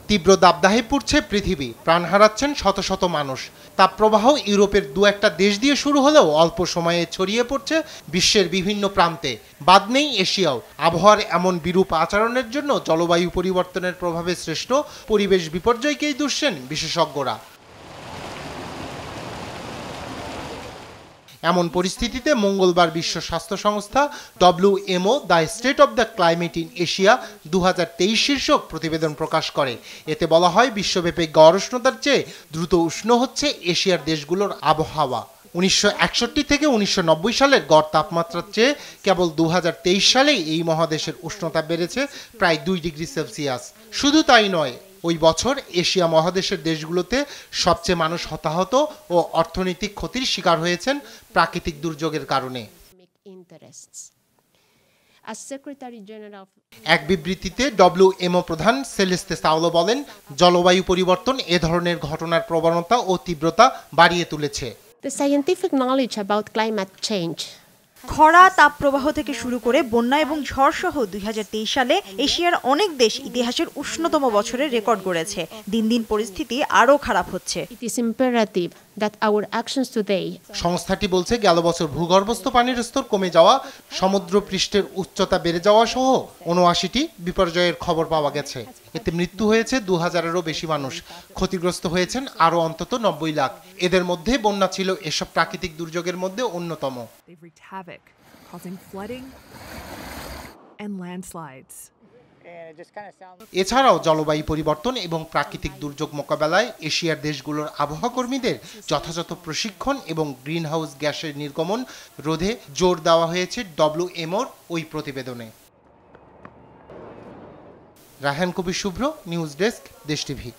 তীব্র দাবদাহে পড়ছে পৃথিবী, প্রাণ হারাচ্ছেন শত শত মানুষ। তাপপ্রবাহ ইউরোপের দু একটা দেশ দিয়ে শুরু হলেও অল্প সময়ে ছড়িয়ে পড়ছে বিশ্বের বিভিন্ন প্রান্তে। বাদ নেই এশিয়াও। আবহাওয়ার এমন বিরূপ আচরণের জন্য জলবায়ু পরিবর্তনের প্রভাবে সৃষ্ট পরিবেশ বিপর্যয়কেই দুষছেন বিশেষজ্ঞরা। এমন পরিস্থিতিতে মঙ্গলবার বিশ্ব স্বাস্থ্য সংস্থা WHO the state of the climate in Asia 2023 শীর্ষক প্রতিবেদন প্রকাশ করে। এতে বলা হয়, বিশ্বব্যাপী গড় উষ্ণতার চেয়ে দ্রুত উষ্ণ হচ্ছে এশিয়ার দেশগুলোর আবহাওয়া। 1961 থেকে 1990 সালের গড় তাপমাত্রার চেয়ে কেবল 2023 সালেই এই মহাদেশের উষ্ণতা বেড়েছে প্রায় 2 ডিগ্রি সেলসিয়াস। শুধু তাই নয়, ওই বছর এশিয়া মহাদেশের দেশগুলোতে সবচেয়ে মানুষ হতাহত ও অর্থনৈতিক ক্ষতির শিকার হয়েছেন প্রাকৃতিক দুর্যোগের কারণে। এক বিবৃতিতে WHO প্রধান সেলেস্তে সাউলো বলেন, জলবায়ু পরিবর্তন এ ধরনের ঘটনার প্রবণতা ও তীব্রতা বাড়িয়ে তুলেছে। খরা, তাপপ্রবাহ থেকে শুরু করে বন্যা এবং ঝড় সহ 2023 সালে এশিয়ার অনেক দেশ ইতিহাসের উষ্ণতম বছরের রেকর্ড গড়েছে। দিন দিন পরিস্থিতি আরও খারাপ হচ্ছে। সংস্থাটি বলছে, গেল বছর ভূগর্ভস্থ পানির স্তর কমে যাওয়া, সমুদ্র পৃষ্ঠের উচ্চতা বেড়ে যাওয়া সহ 79টি বিপর্যয়ের খবর পাওয়া গেছে। এতে মৃত্যু হয়েছে 2000-এরও বেশি মানুষ। ক্ষতিগ্রস্ত হয়েছেন আরও অন্তত 90 লাখ। এদের মধ্যে বন্যা ছিল এসব প্রাকৃতিক দুর্যোগের মধ্যে অন্যতম। এছাড়াও জলবায়ু পরিবর্তন এবং প্রাকৃতিক দুর্যোগ মোকাবেলায় এশিয়ার দেশগুলোর আবহাওয়া কর্মীদের যথাযথ প্রশিক্ষণ এবং গ্রিনহাউস গ্যাসের নির্গমন রোধে জোর দেওয়া হয়েছে WMOর ওই প্রতিবেদনে। রায়হান কবির শুভ্র, নিউজ ডেস্ক, দেশ টিভি।